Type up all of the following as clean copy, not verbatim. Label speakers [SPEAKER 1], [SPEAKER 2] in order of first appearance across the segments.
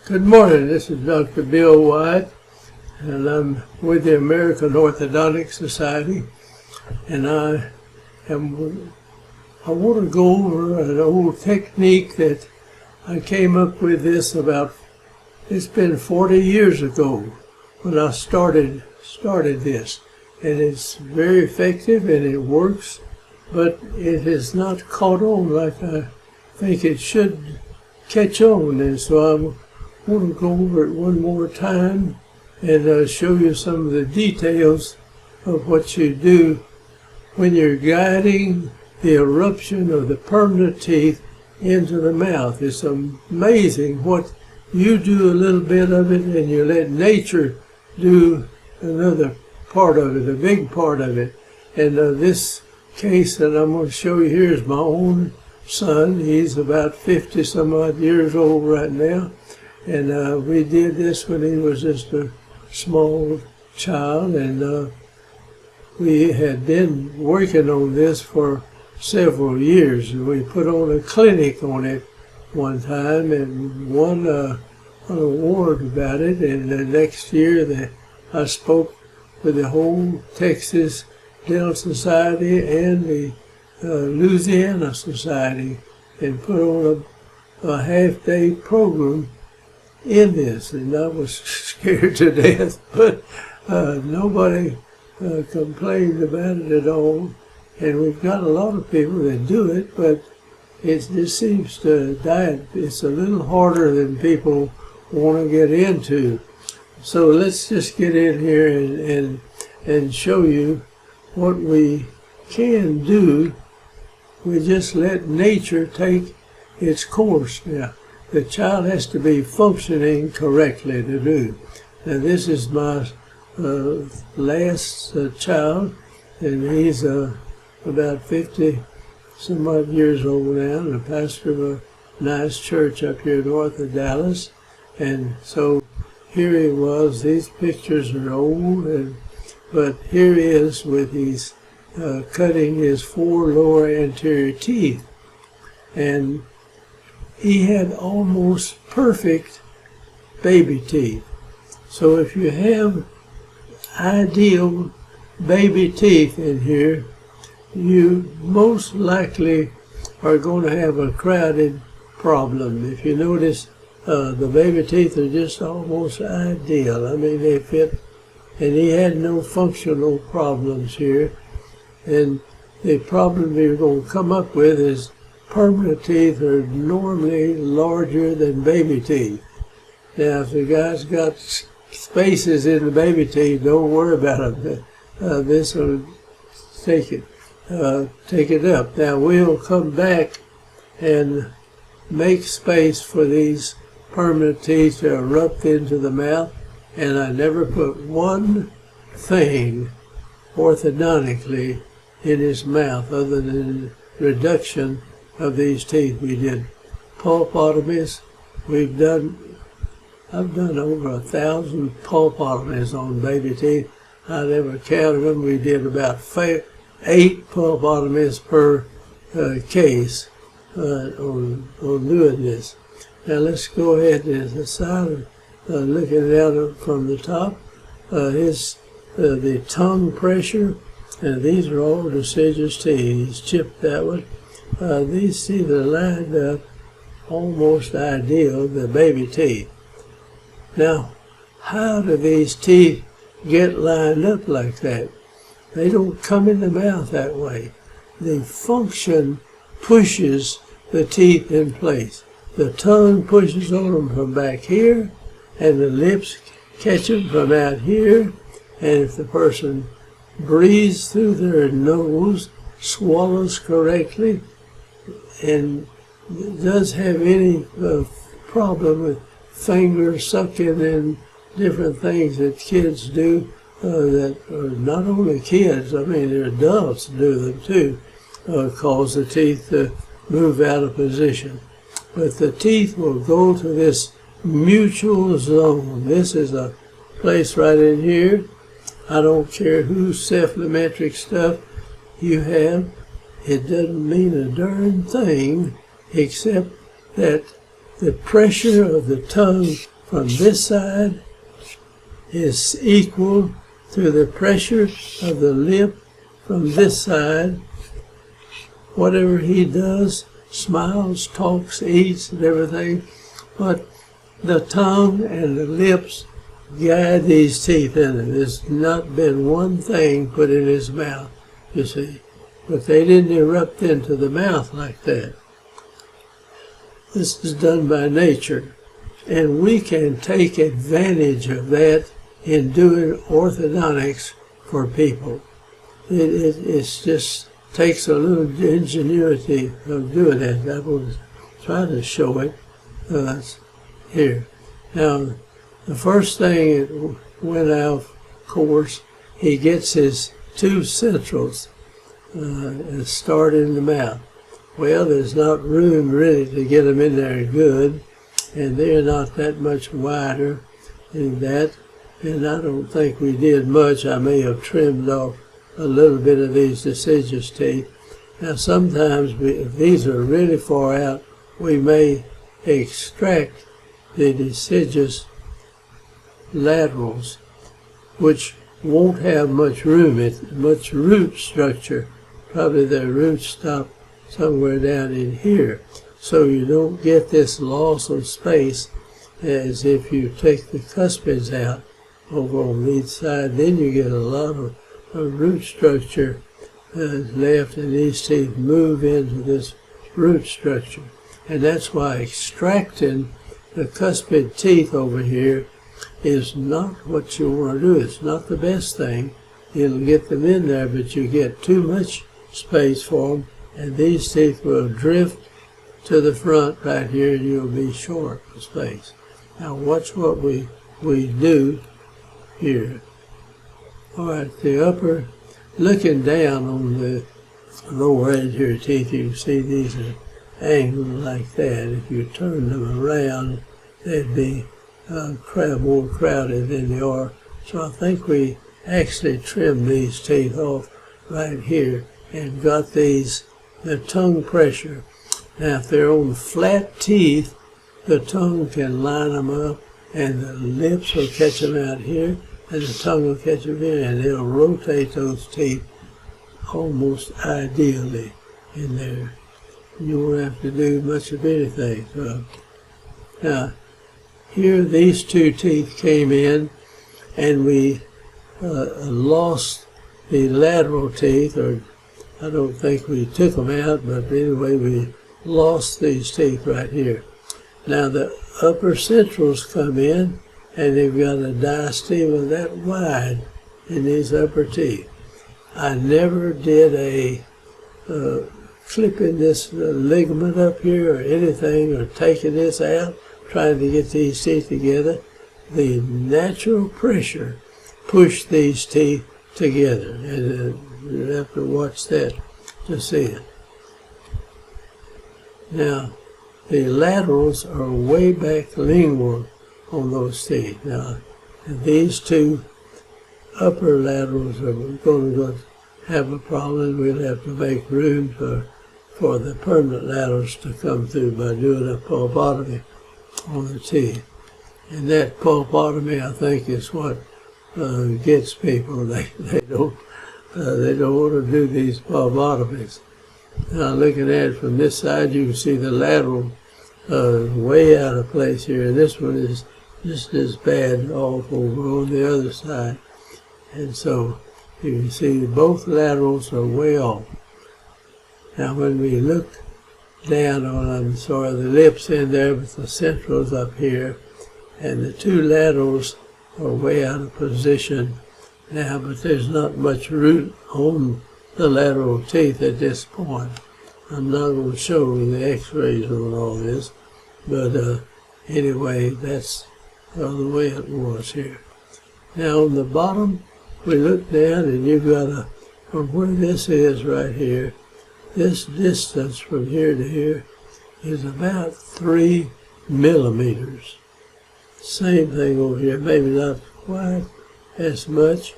[SPEAKER 1] Good morning, this is Dr. Bill White, and I'm with the American Orthodontic Society, and I want to go over an old technique that I came up with it's been 40 years ago when I started this, and it's very effective and it works, but it has not caught on like I think it should catch on, and so I want to go over it one more time and show you some of the details of what you do when you're guiding the eruption of the permanent teeth into the mouth. It's amazing what you do a little bit of it and you let nature do another part of it, a big part of it. And this case that I'm going to show you here is my own son. He's about 50 some odd years old right now. And we did this when he was just a small child, and we had been working on this for several years. And we put on a clinic on it one time and won an award about it. And the next year I spoke with the whole Texas Dental Society and the Louisiana Society and put on a half-day program in this, and I was scared to death, but nobody complained about it at all, and we've got a lot of people that do it, but it just seems to die. It's a little harder than people want to get into. So let's just get in here and show you what we can do. We just let nature take its course now. The child has to be functioning correctly to do. Now this is my last child, and he's about 50 some odd years old now, and a pastor of a nice church up here north of Dallas. And so here he was. These pictures are old, but here he is with his cutting his 4 lower anterior teeth, and he had almost perfect baby teeth. So if you have ideal baby teeth in here, you most likely are going to have a crowded problem. If you notice, the baby teeth are just almost ideal. I mean, they fit, and he had no functional problems here. And the problem you're going to come up with is permanent teeth are normally larger than baby teeth. Now, if the guy's got spaces in the baby teeth, don't worry about them. This will take it up. Now, we'll come back and make space for these permanent teeth to erupt into the mouth, and I never put one thing orthodontically in his mouth other than reduction of these teeth. We did pulpotomies. I've done over 1,000 pulpotomies on baby teeth. I never counted them. We did about 8 pulpotomies per case on doing this. Now let's go ahead to the side, looking at it from the top. The tongue pressure, and these are all deciduous teeth. He's chipped that one. These teeth are lined up almost ideal, the baby teeth. Now, how do these teeth get lined up like that? They don't come in the mouth that way. The function pushes the teeth in place. The tongue pushes on them from back here, and the lips catch them from out here, and if the person breathes through their nose, swallows correctly, and does have any problem with finger sucking and different things that kids do, that are not only kids, I mean adults do them too, cause the teeth to move out of position. But the teeth will go to this mutual zone. This is a place right in here. I don't care whose cephalometric stuff you have, it doesn't mean a darn thing except that the pressure of the tongue from this side is equal to the pressure of the lip from this side. Whatever he does, smiles, talks, eats, and everything, but the tongue and the lips guide these teeth in it. There's not been one thing put in his mouth, you see. But they didn't erupt into the mouth like that. This is done by nature. And we can take advantage of that in doing orthodontics for people. It just takes a little ingenuity of doing that. I will try to show it here. Now, the first thing it went out, of course, he gets his two centrals and start in the mouth. Well, there's not room really to get them in there good, and they're not that much wider than that, and I don't think we did much. I may have trimmed off a little bit of these deciduous teeth. Now, sometimes if these are really far out, we may extract the deciduous laterals, which won't have much room, much root structure. Probably the roots stop somewhere down in here. So you don't get this loss of space as if you take the cuspids out over on each side. Then you get a lot of root structure left, and these teeth move into this root structure. And that's why extracting the cuspid teeth over here is not what you want to do. It's not the best thing. It'll get them in there, but you get too much space for them, and these teeth will drift to the front right here, and you'll be short of space. Now watch what we do here. All right, the upper, looking down on the lower edge of your teeth, you can see these are angled like that. If you turn them around, they'd be more crowded than they are. So I think we actually trimmed these teeth off right here and got the tongue pressure. Now if they're on flat teeth, the tongue can line them up, and the lips will catch them out here, and the tongue will catch them here, and it'll rotate those teeth almost ideally in there. You won't have to do much of anything. So, now, here these two teeth came in, and we lost the lateral teeth, or I don't think we took them out, but anyway, we lost these teeth right here. Now the upper centrals come in, and they've got a diastema that wide in these upper teeth. I never did a clipping this ligament up here or anything, or taking this out, trying to get these teeth together. The natural pressure pushed these teeth together, and you have to watch that to see it. Now, the laterals are way back lingual on those teeth. Now, and these two upper laterals are going to have a problem. We'll have to make room for the permanent laterals to come through by doing a pulpotomy on the teeth. And that pulpotomy, I think, is what gets people. They don't want to do these pulpotomies. Now, looking at it from this side, you can see the lateral way out of place here, and this one is just as bad off over on the other side. And so you can see both laterals are way off. Now, when we look down on, the lips in there, but the centrals up here, and the two laterals are way out of position now, but there's not much root on the lateral teeth at this point. I'm not going to show you the x-rays on all this, but anyway, that's the way it was here. Now on the bottom, we look down, and you've got from where this is right here, this distance from here to here is about 3 millimeters. Same thing over here, maybe not quite as much.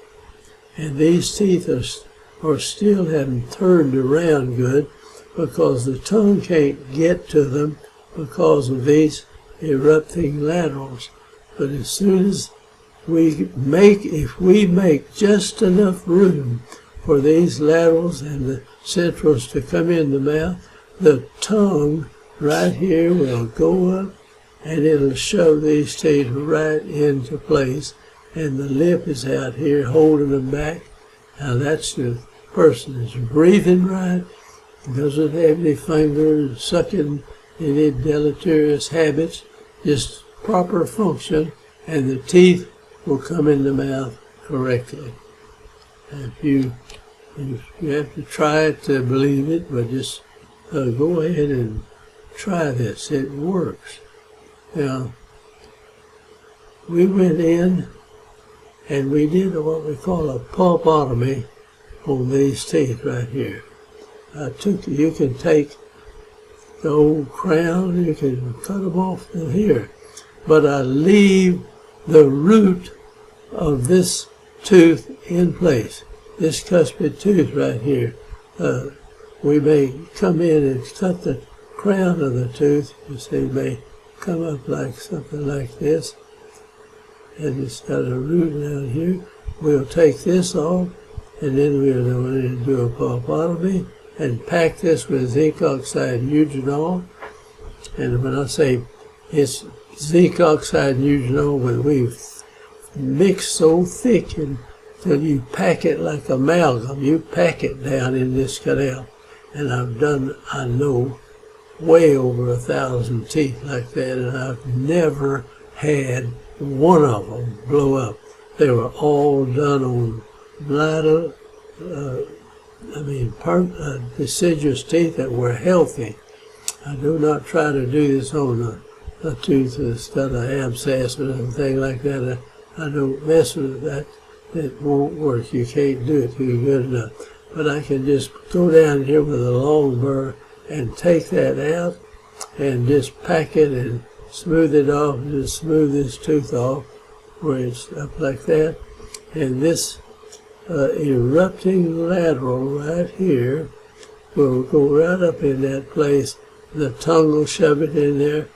[SPEAKER 1] And these teeth are still haven't turned around good, because the tongue can't get to them because of these erupting laterals. But as soon as if we make just enough room for these laterals and the centrals to come in the mouth, the tongue right here will go up and it'll shove these teeth right into place, and the lip is out here holding them back. Now that's the person is breathing right, doesn't have any fingers, sucking any deleterious habits, just proper function, and the teeth will come in the mouth correctly. And you have to try it to believe it, but just go ahead and try this. It works. Now, we went in and we did what we call a pulpotomy on these teeth right here. You can take the old crown, you can cut them off to here, but I leave the root of this tooth in place, this cuspid tooth right here. We may come in and cut the crown of the tooth, you see, may come up like something like this, and it's got a root down here. We'll take this off, and then we'll go in and do a pulpotomy and pack this with zinc oxide Eugenol. And when I say it's zinc oxide Eugenol, when we mix so thick until you pack it like amalgam, you pack it down in this canal. And I've done, I know, way over 1,000 teeth like that, and I've never had one of them blow up. They were all done on deciduous teeth that were healthy. I do not try to do this on a tooth that's got an abscess or anything like that. I don't mess with that. It won't work. You can't do it too good enough. But I can just go down here with a long burr and take that out and just pack it and smooth it off, and just smooth this tooth off where it's up like that. And this erupting lateral right here will go right up in that place. The tongue will shove it in there,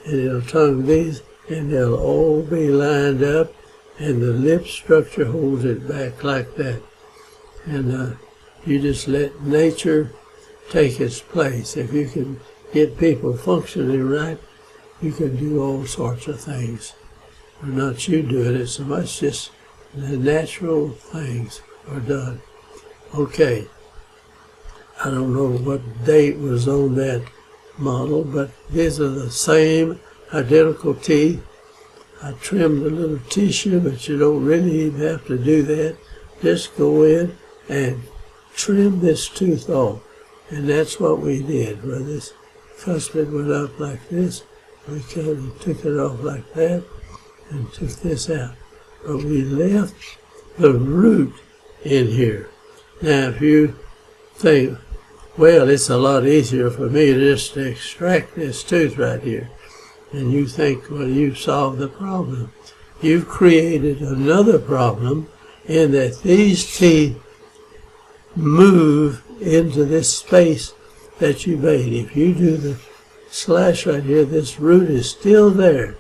[SPEAKER 1] and it'll tongue these, and they'll all be lined up, and the lip structure holds it back like that. And you just let nature take its place. If you can get people functioning right, you can do all sorts of things. Or not you doing it so much, just the natural things are done. Okay, I don't know what date was on that model, but these are the same identical teeth. I trimmed a little tissue, but you don't really even have to do that. Just go in and trim this tooth off. And that's what we did, where this cuspid went up like this. We kind of took it off like that and took this out. But we left the root in here. Now, if you think, well, it's a lot easier for me just to extract this tooth right here, and you think, well, you've solved the problem. You've created another problem in that these teeth move into this space that you made. If you do the slash right here, this root is still there,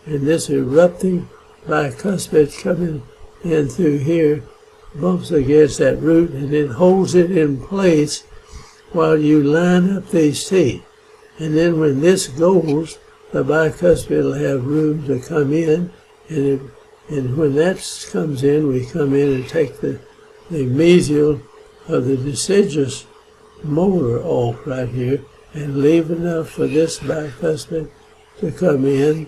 [SPEAKER 1] and this erupting bicuspid coming in through here bumps against that root, and it holds it in place while you line up these teeth. And then when this goes, the bicuspid will have room to come in, and when that comes in, we come in and take the mesial of the deciduous molar off right here and leave enough for this bicuspid to come in,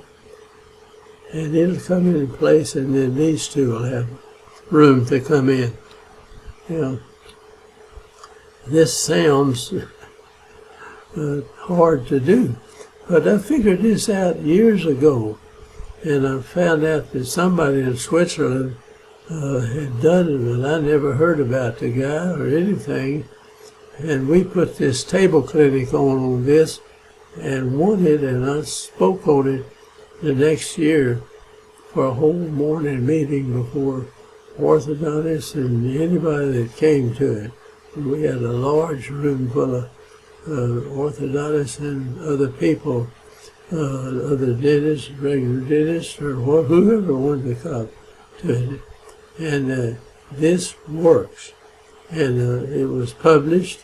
[SPEAKER 1] and it'll come in place, and then these two will have room to come in. You know, this sounds hard to do, but I figured this out years ago, and I found out that somebody in Switzerland had done it, and I never heard about the guy or anything. And we put this table clinic on this and won it, and I spoke on it the next year for a whole morning meeting before orthodontics and anybody that came to it. And we had a large room full of orthodontists and other people, other dentists, regular dentists, or whoever wanted to come to it. And this works. And it was published,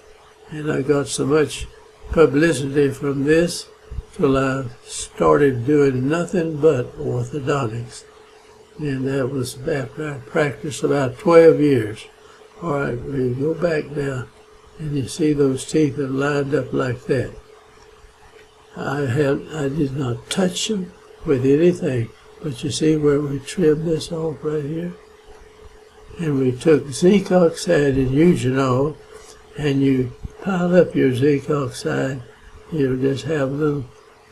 [SPEAKER 1] and I got so much publicity from this till I started doing nothing but orthodontics. And that was after I practiced about 12 years. All right, we go back now, and you see those teeth are lined up like that. I did not touch them with anything, but you see where we trimmed this off right here? And we took zinc oxide and eugenol, and you pile up your zinc oxide, you just have a little,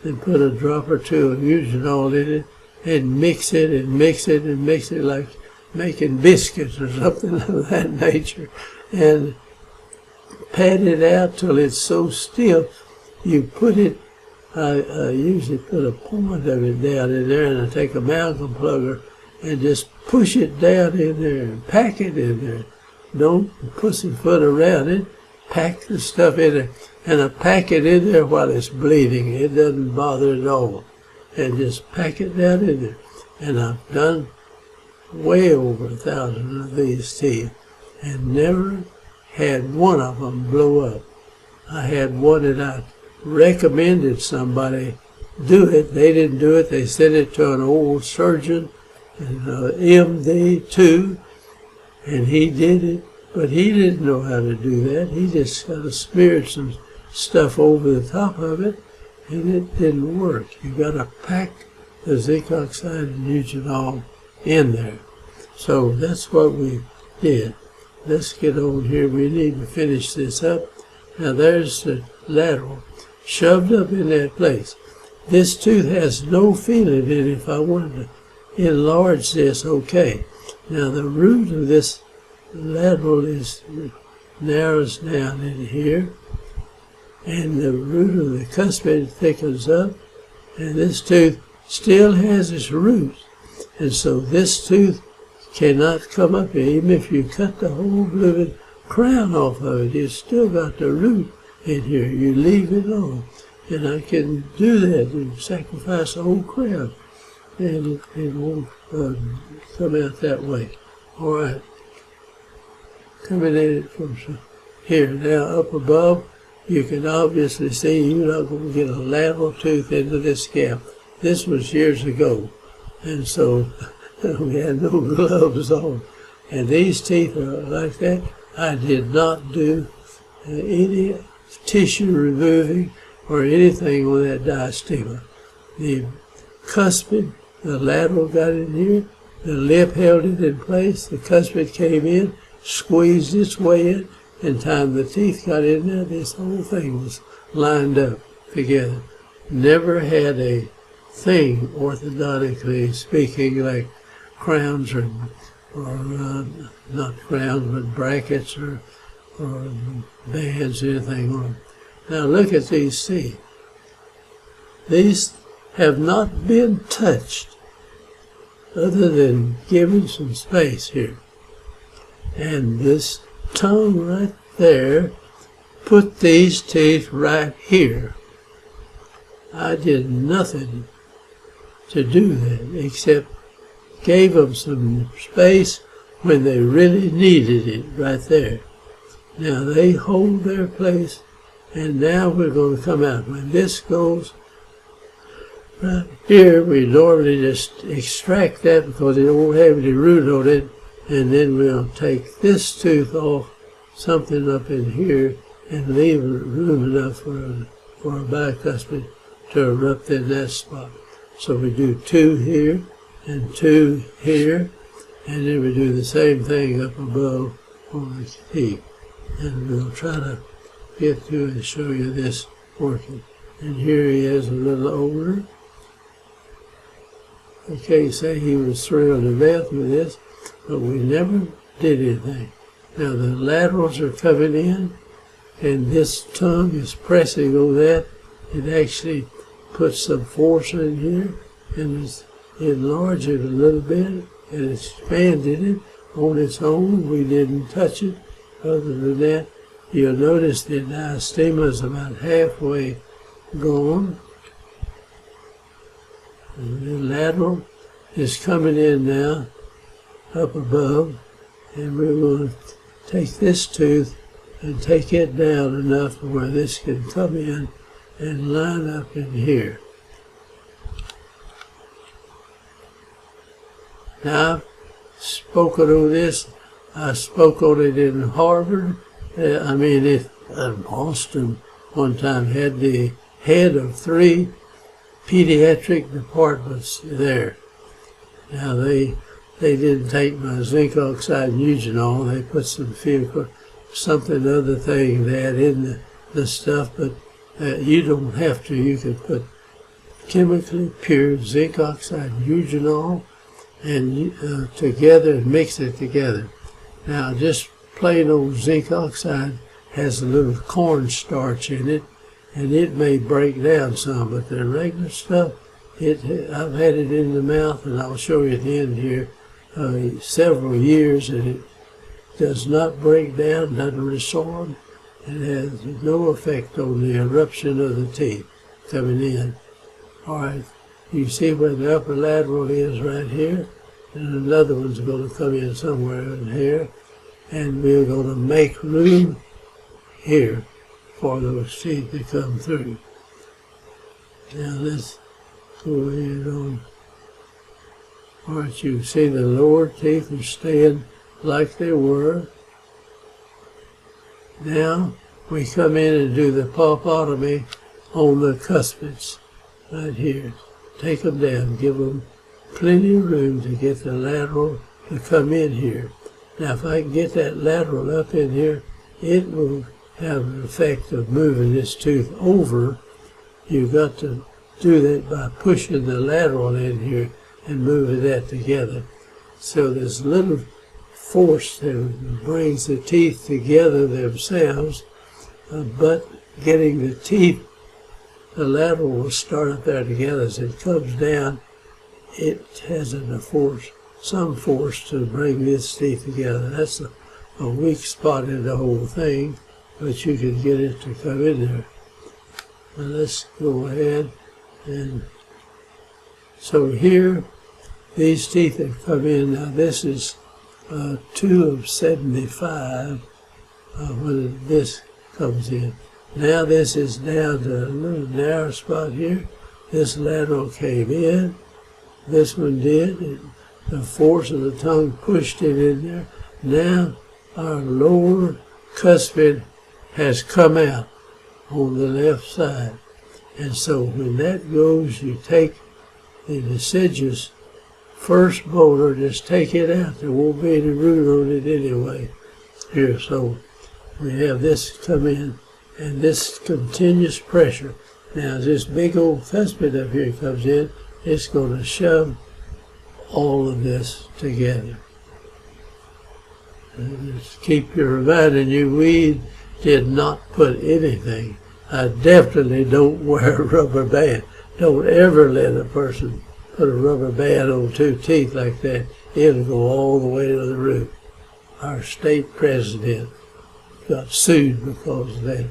[SPEAKER 1] then put a drop or two of eugenol in it, and mix it and mix it and mix it like making biscuits or something of that nature, and pat it out till it's so stiff. You put it, I usually put a point of it down in there, and I take a amalgam plugger and just push it down in there and pack it in there. Don't pussyfoot around it. Pack the stuff in there, and I pack it in there while it's bleeding. It doesn't bother at all. And just pack it down in there. And I've done way over 1,000 of these teeth, and never had one of them blow up. I had one that I recommended somebody do it. They didn't do it. They sent it to an old surgeon, an MD too, and he did it. But he didn't know how to do that. He just kind of smeared some stuff over the top of it, and it didn't work. You got to pack the zinc oxide and eugenol in there. So that's what we did. Let's get on here. We need to finish this up. Now there's the lateral shoved up in that place. This tooth has no feeling in it. If I wanted to enlarge this, okay. Now the root of this lateral narrows down in here, and the root of the cuspid thickens up, and this tooth still has its roots, and so this tooth cannot come up here. Even if you cut the whole blooming crown off of it, it's still got the root in here. You leave it on, and I can do that and sacrifice the whole crown, and it won't come out that way. All right. Coming at it from here. Now up above, you can obviously see you're not going to get a lateral tooth into this gap. This was years ago, and so we had no gloves on. And these teeth are like that. I did not do any tissue removing or anything on that diastema. The cuspid, the lateral got in here, the lip held it in place, the cuspid came in, squeezed its way in, and time the teeth got in there, this whole thing was lined up together. Never had a thing, orthodontically speaking, like crowns or not crowns, but brackets or bands, anything on. Now look at these teeth. These have not been touched other than giving some space here. And this tongue right there put these teeth right here. I did nothing to do that except gave them some space when they really needed it right there. Now they hold their place, and now we're going to come out. When this goes right here, we normally just extract that because it won't have any root on it, and then we'll take this tooth off, something up in here, and leave room enough for a bicuspid to erupt in that spot. So we do 2 here and 2 here, and then we do the same thing up above on the teeth. And we'll try to get to and show you this working. And here he is a little older. I can't say he was thrilled to death with this, but we never did anything. Now the laterals are coming in, and this tongue is pressing on that. It actually puts some force in here, and it's enlarged it a little bit, and expanded it on its own. We didn't touch it. Other than that, you'll notice the diastema is about halfway gone. And the lateral is coming in now, up above, and we're going to take this tooth and take it down enough where this can come in and line up in here. Now, I've spoken on this. I spoke on it in Harvard. Austin one time had the head of 3 pediatric departments there. Now, they didn't take my zinc oxide and eugenol. They put some other thing they had in the stuff, but you don't have to. You can put chemically pure zinc oxide and eugenol and together and mix it together. Now, just plain old zinc oxide has a little cornstarch in it, and it may break down some, but the regular stuff, I've had it in the mouth, and I'll show you at the end here, several years, and it does not break down, doesn't resorb, and has no effect on the eruption of the teeth coming in. All right, you see where the upper lateral is right here, and another one's going to come in somewhere in here, and we're going to make room here for those teeth to come through. Now let's go ahead on. All right, you see the lower teeth are staying like they were. Now we come in and do the pulpotomy on the cuspids right here. Take them down, give them plenty of room to get the lateral to come in here. Now if I can get that lateral up in here, it will have an effect of moving this tooth over. You've got to do that by pushing the lateral in here and moving that together. So there's a little force that brings the teeth together themselves, but getting the teeth, the lateral will start up there together. As it comes down, it has some force to bring this teeth together. That's a weak spot in the whole thing, but you can get it to come in there. Now let's go ahead, and so here, these teeth have come in. Now this is 2 of 75 when this comes in. Now this is down to a little narrow spot here. This lateral came in. This one did. The force of the tongue pushed it in there. Now our lower cuspid has come out on the left side. And so when that goes, you take the deciduous first molar, just take it out. There won't be any root on it anyway. Here, so we have this come in, and this continuous pressure. Now, as this big old cuspid up here comes in, it's going to shove all of this together. And just keep reminding you, we did not put anything. I definitely don't wear a rubber band. Don't ever let a person put a rubber band on 2 teeth like that. It'll go all the way to the root. Our state president got sued because of that.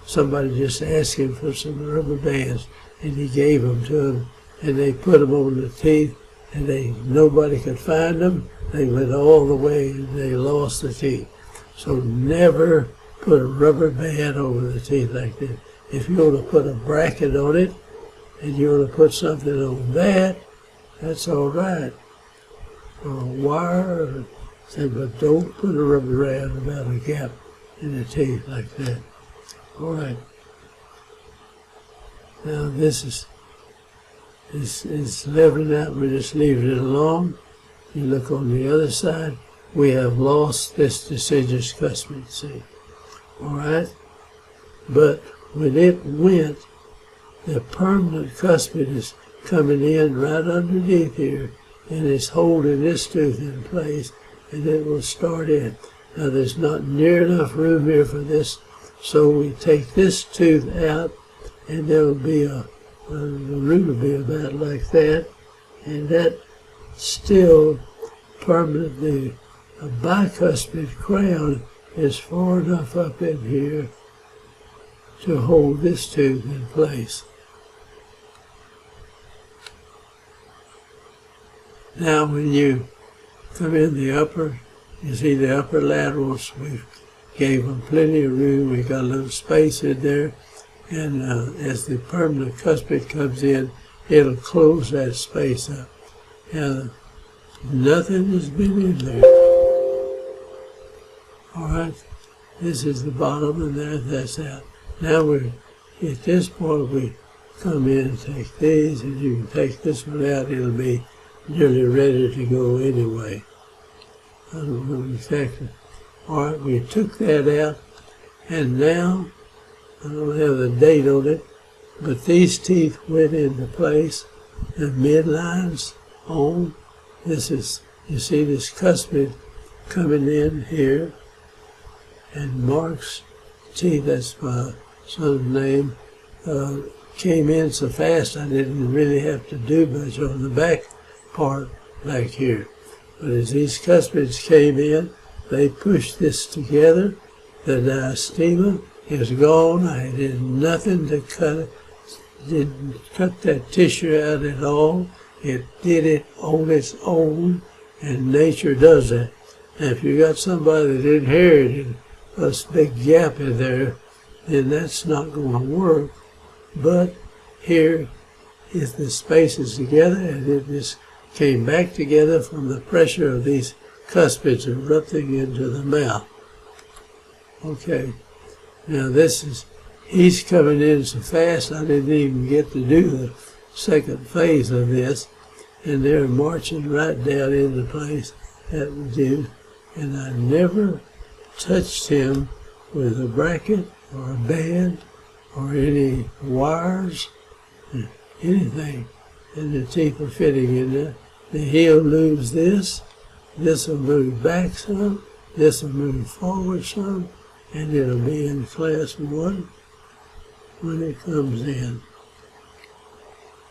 [SPEAKER 1] Somebody just asked him for some rubber bands, and he gave them to him, and they put them on the teeth, and nobody could find them. They went all the way, and they lost the teeth. So never put a rubber band over the teeth like that. If you want to put a bracket on it, and you want to put something on that, that's all right. Or a wire, but don't put a rubber band about a gap in the teeth like that. All right. Now this is leveling out. We're just leaving it alone. You look on the other side. We have lost this deciduous cuspid, see. All right. But when it went, the permanent cuspid is coming in right underneath here, and it's holding this tooth in place, and it will start in. Now there's not near enough room here for this, so we take this tooth out, and there will be the root will be about like that, and that still permanently, a bicuspid crown is far enough up in here to hold this tooth in place. Now when you come in the upper, you see the upper laterals, we gave them plenty of room. We got a little space in there, and as the permanent cuspid comes in, it'll close that space up. And nothing has been in there. All right, this is the bottom, and that's out. Now we're at this point. We come in and take these, and you can take this one out. It'll be nearly ready to go anyway. I don't know exactly. All right, we took that out, and now I don't have the date on it, but these teeth went into place. The midlines on. This is, you see this cuspid coming in here, and Mark's teeth, that's my son's name, came in so fast I didn't really have to do much on the back part back here. But as these cuspids came in, they pushed this together. The diastema is gone. I did nothing to cut it. Didn't cut that tissue out at all. It did it on its own, and nature does that. Now, if you got somebody that inherited a big gap in there, then that's not going to work. But here is the spaces together, and it just came back together from the pressure of these cuspids erupting into the mouth. Okay, now this is, he's coming in so fast I didn't even get to do the second phase of this, and they're marching right down into place that we did, and I never touched him with a bracket or a band or any wires, anything, and the teeth are fitting in there. The heel moves this will move back some, this will move forward some, and it'll be in class 1 when it comes in.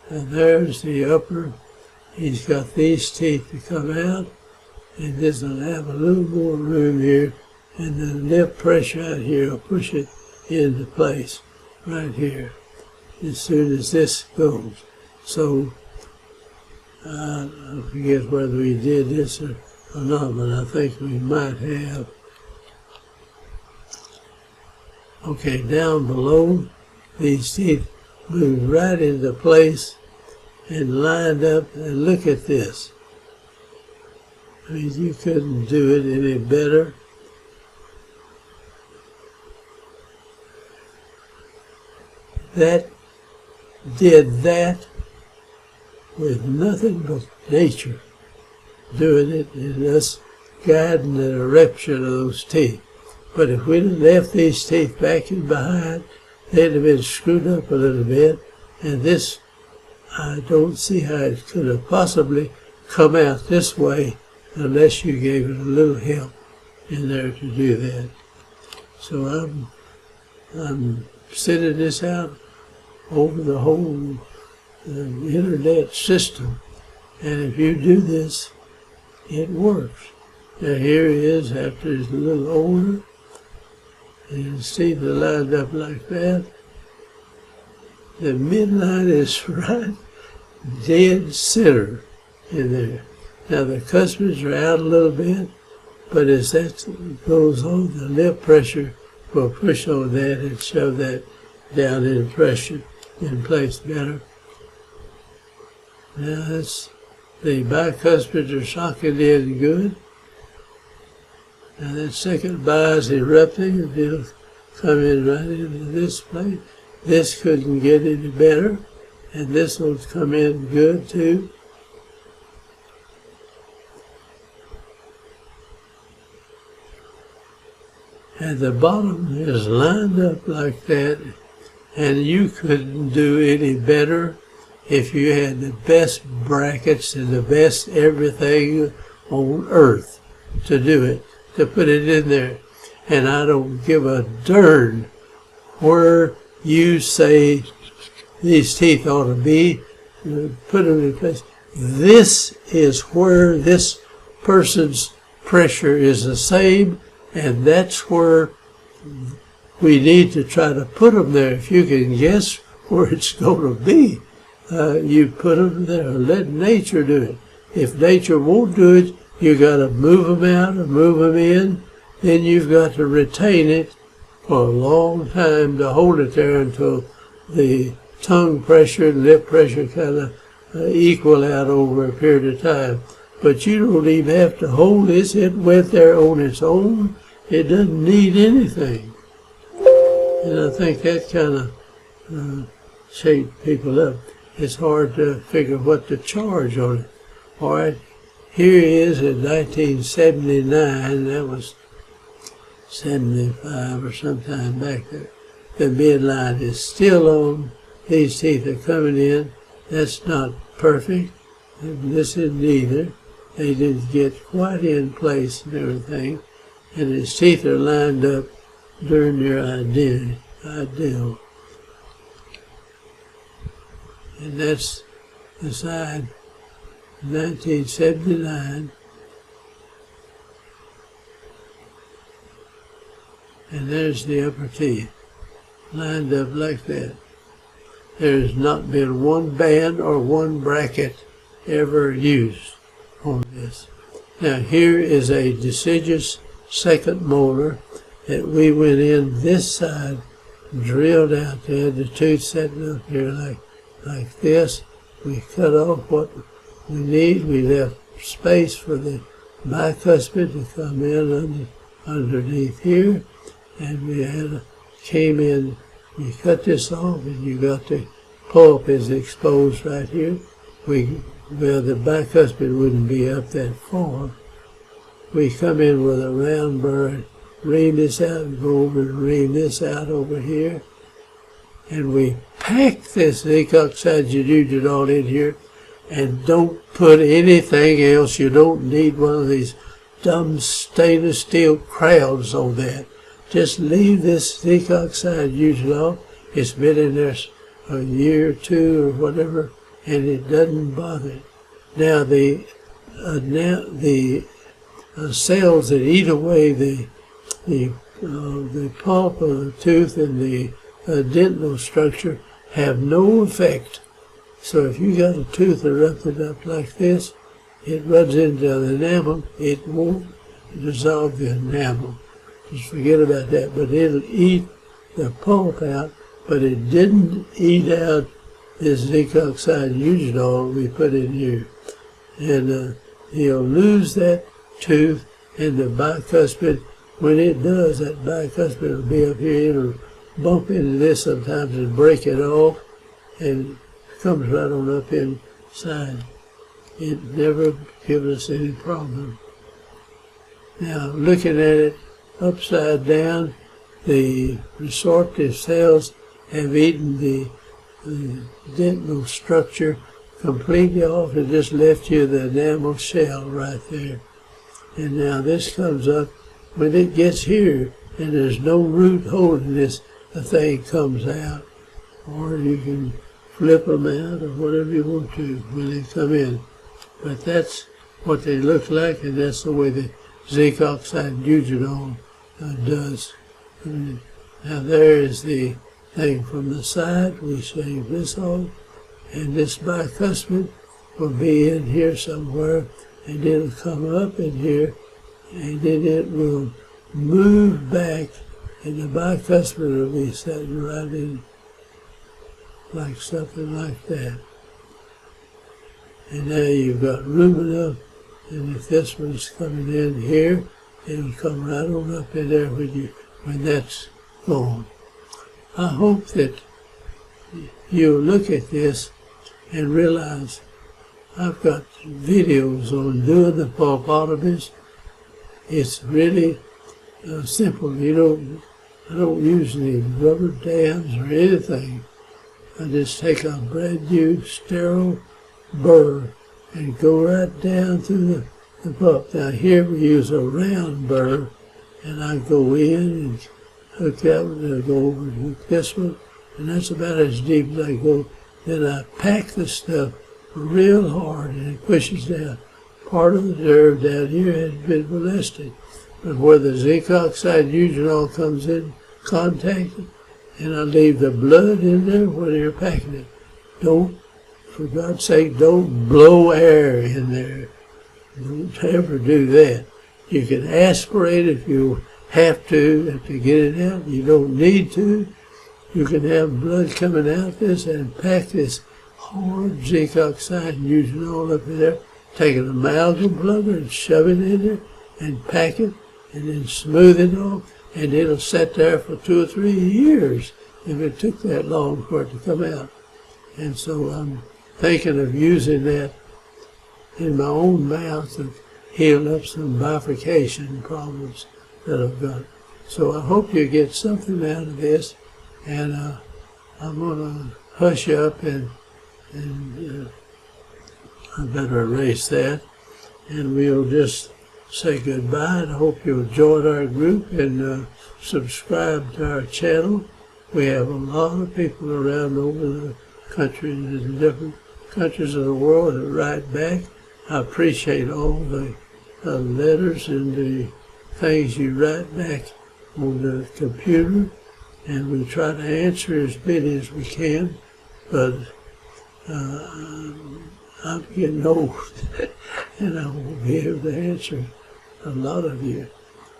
[SPEAKER 1] And there's the upper. He's got these teeth to come out, and this will have a little more room here, and the lip pressure out here will push it into place right here as soon as this goes. So I forget whether we did this or not, but I think we might have. Okay, down below, these teeth moved right into place and lined up, and look at this. I mean, you couldn't do it any better. That did that with nothing but nature doing it, and us guiding the eruption of those teeth. But if we'd have left these teeth back and behind, they'd have been screwed up a little bit, and this, I don't see how it could have possibly come out this way unless you gave it a little help in there to do that. So I'm sending this out over the whole internet system, and if you do this, it works. Now here he is after he's a little older, and you see the lined up like that. The midline is right dead center in there. Now the cuspids are out a little bit, but as that goes on, the lip pressure will push on that and shove that down in pressure in place better. Now that's, the bicuspids are socking in good. Now that second bi is erupting, and it'll come in right into this place. This couldn't get any better, and this will come in good too. And the bottom is lined up like that, and you couldn't do any better if you had the best brackets and the best everything on earth to do it, to put it in there. And I don't give a darn where you say these teeth ought to be, put them in place. This is where this person's pressure is the same, and that's where we need to try to put them there. If you can guess where it's going to be, you put them there. Let nature do it. if nature won't do it, you got to move them out or move them in. Then you've got to retain it for a long time to hold it there until the tongue pressure and lip pressure kind of equal out over a period of time. But you don't even have to hold this. It went there on its own. It doesn't need anything. And I think that kind of shaped people up. It's hard to figure what to charge on it. All right, here it is in 1979. That was 75 or sometime back there. The midline is still on. These teeth are coming in. That's not perfect. And this isn't either. They didn't get quite in place and everything. And his teeth are lined up during their ideal. And that's the side 1979. And there's the upper teeth, lined up like that. There's not been one band or one bracket ever used on this. Now here is a deciduous second molar that we went in this side, drilled out there, the tooth sitting up here like this. We cut off what we need. We left space for the bicuspid to come in underneath here. And we came in, we cut this off, and you got the pulp is exposed right here. Well, the bicuspid wouldn't be up that far. We come in with a round burr, ream this out, and go over and ream this out over here. And we pack this zinc oxide Eugenol in here, and don't put anything else. You don't need one of these dumb stainless steel crowns on that. Just leave this zinc oxide Eugenol. It's been in there a year or two or whatever, and it doesn't bother it. Now the cells that eat away the pulp of the tooth and the dental structure have no effect. So if you got a tooth erupted up like this, it runs into the enamel. It won't dissolve the enamel. Just forget about that. But it'll eat the pulp out, but it didn't eat out this zinc oxide Eugenol we put in here. And he'll lose that tooth and the bicuspid. When it does, that bicuspid will be up here. It'll bump into this sometimes and break it off, and it comes right on up inside. It never gives us any problem. Now, looking at it upside down, the resorptive cells have eaten the dental structure completely off and just left you the enamel shell right there. And now this comes up. When it gets here and there's no root holding this, the thing comes out. Or you can flip them out or whatever you want to when they come in. But that's what they look like, and that's the way the zinc oxide Eugenol does. Now there is the thing from the side. We shave this off, and this bicuspid will be in here somewhere, and it'll come up in here, and then it will move back, and the bicuspid will be sitting right in like something like that. And now you've got room enough, and if this one's coming in here, it'll come right on up in there when that's gone. I hope that you'll look at this and realize I've got videos on doing the pulpotomies. It's really simple. I don't use any rubber dams or anything. I just take a brand new sterile burr and go right down through the pulp. Now here we use a round burr, and I go in and hook that one, and I go over and hook this one, and that's about as deep as I go. Then I pack the stuff real hard, and it pushes down. Part of the nerve down here has been molested, but where the zinc oxide Eugenol comes in contact, and I leave the blood in there when you're packing it. Don't for God's sake, don't blow air in there. Don't ever do that. You can aspirate if you have to get it out. You don't need to. You can have blood coming out this and pack this hard zinc oxide and Eugenol up in there. Take an amalgam plugger and shove it in there and pack it and then smooth it off, and it'll sit there for 2 or 3 years if it took that long for it to come out. And so I'm thinking of using that in my own mouth to heal up some bifurcation problems that I've got. So I hope you get something out of this, and I'm going to hush up and I better erase that, and we'll just say goodbye, and I hope you'll join our group and subscribe to our channel. We have a lot of people around over the country in different countries of the world that write back. I appreciate all the letters and the things you write back on the computer, and we try to answer as many as we can, but I'm getting old and I won't be able to answer a lot of you,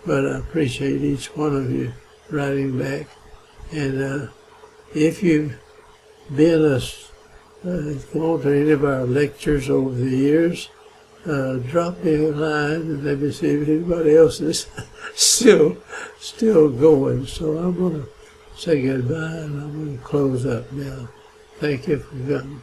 [SPEAKER 1] but I appreciate each one of you writing back. And if you've been gone to any of our lectures over the years, drop me a line and let me see if anybody else is still going. So I'm going to say goodbye, and I'm going to close up now. Thank you for coming.